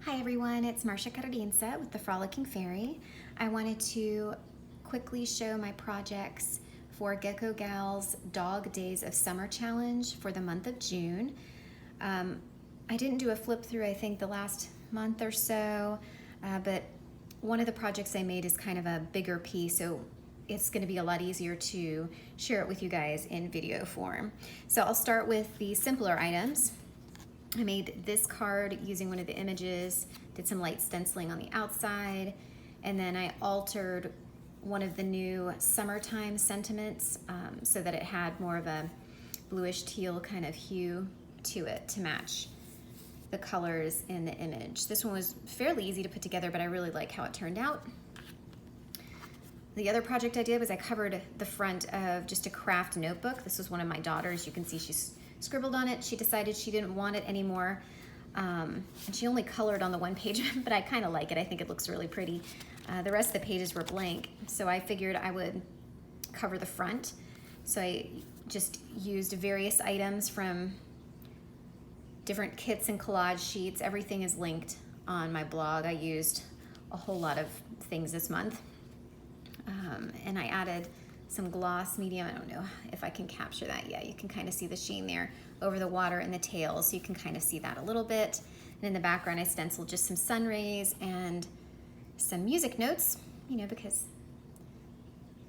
Hi everyone, it's Marcia Cardenza with the Frolicking Fairy. I wanted to quickly show my projects for Gecko Galz Dog Days of Summer Challenge for the month of June. I didn't do a flip through, I think, the last month or so, but one of the projects I made is kind of a bigger piece, so it's going to be a lot easier to share it with you guys in video form. So I'll start with the simpler items. I made this card using one of the images, did some light stenciling on the outside, and then I altered one of the new summertime sentiments so that it had more of a bluish teal kind of hue to it to match the colors in the image. This one was fairly easy to put together, but I really like how it turned out. The other project I did was I covered the front of just a craft notebook. This was one of my daughters. You can see she's scribbled on it. She decided she didn't want it anymore. And she only colored on the one page, but I kind of like it. I think it looks really pretty. The rest of the pages were blank, so I figured I would cover the front. So I just used various items from different kits and collage sheets. Everything is linked on my blog. I used a whole lot of things this month. And I added some gloss medium. I don't know if I can capture that. Yeah, you can kind of see the sheen there over the water and the tail, so you can kind of see that a little bit. And in the background, I stenciled just some sun rays and some music notes, you know, because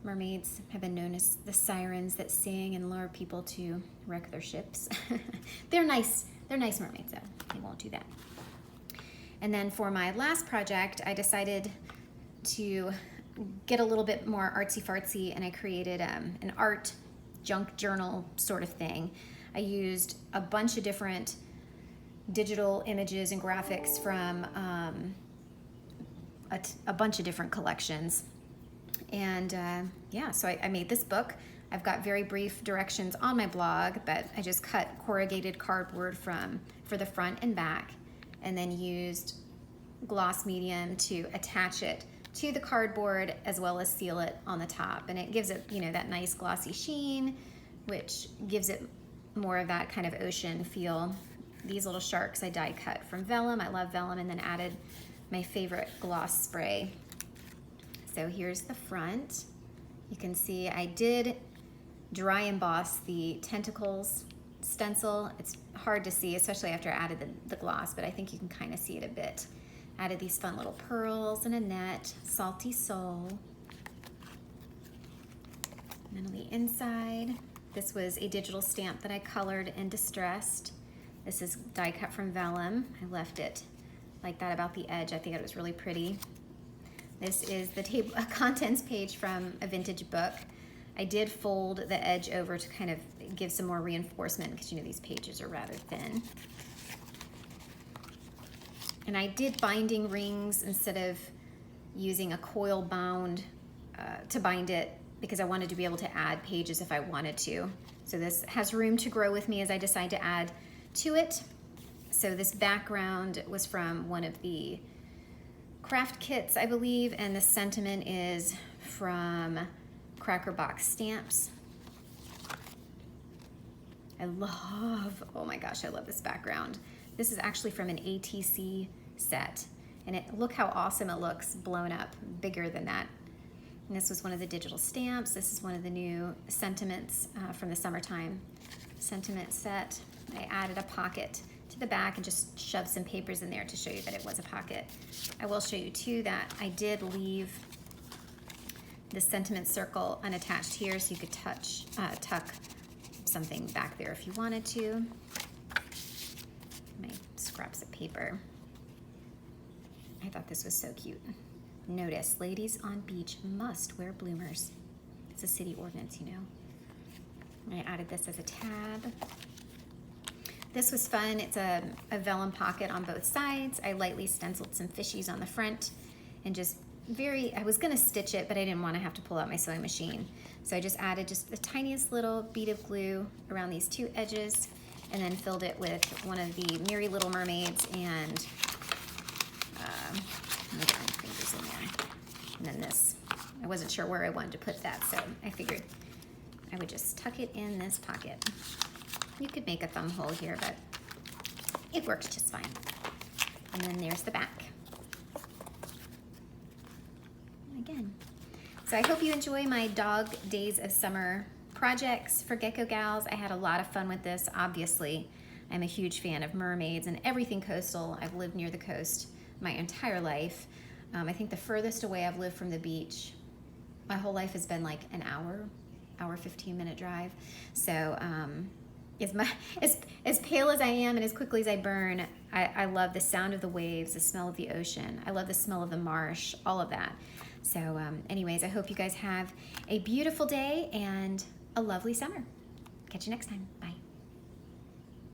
mermaids have been known as the sirens that sing and lure people to wreck their ships. They're nice mermaids, though. They won't do that. And then for my last project, I decided to get a little bit more artsy-fartsy, and I created an art junk journal sort of thing. I used a bunch of different digital images and graphics from a bunch of different collections. And yeah, so I made this book. I've got very brief directions on my blog, but I just cut corrugated cardboard for the front and back, and then used gloss medium to attach it to the cardboard as well as seal it on the top. And it gives it, you know, that nice glossy sheen, which gives it more of that kind of ocean feel. These little sharks I die cut from vellum. I love vellum, and then added my favorite gloss spray. So here's the front. You can see I did dry emboss the tentacles stencil. It's hard to see, especially after I added the gloss, but I think you can kind of see it a bit. Added these fun little pearls and a net, salty soul. And then on the inside, this was a digital stamp that I colored and distressed. This is die cut from vellum. I left it like that about the edge. I think it was really pretty. This is the contents page from a vintage book. I did fold the edge over to kind of give some more reinforcement because, you know, these pages are rather thin. And I did binding rings instead of using a coil bound to bind it, because I wanted to be able to add pages if I wanted to. So this has room to grow with me as I decide to add to it. So this background was from one of the craft kits, I believe, and the sentiment is from Cracker Box Stamps. Oh my gosh, I love this background. This is actually from an ATC set, and look how awesome it looks blown up, bigger than that. And this was one of the digital stamps. This is one of the new sentiments from the summertime sentiment set. I added a pocket to the back and just shoved some papers in there to show you that it was a pocket. I will show you too that I did leave the sentiment circle unattached here, so you could tuck something back there if you wanted to. My scraps of paper. I thought this was so cute. Notice, ladies on beach must wear bloomers. It's a city ordinance, you know. I added this as a tab. This was fun. It's a vellum pocket on both sides. I lightly stenciled some fishies on the front, and just I was gonna stitch it, but I didn't want to have to pull out my sewing machine. So I just added just the tiniest little bead of glue around these two edges, and then filled it with one of the Merry Little Mermaids, and let me get my fingers in there. And then this, I wasn't sure where I wanted to put that, so I figured I would just tuck it in this pocket. You could make a thumb hole here, but it works just fine. And then there's the back. Again. So I hope you enjoy my Dog Days of Summer projects for Gecko Gals. I had a lot of fun with this, obviously. I'm a huge fan of mermaids and everything coastal. I've lived near the coast my entire life. I think the furthest away I've lived from the beach, my whole life has been like an hour 15-minute drive. So as pale as I am and as quickly as I burn, I love the sound of the waves, the smell of the ocean. I love the smell of the marsh, all of that. So anyways, I hope you guys have a beautiful day and a lovely summer. Catch you next time.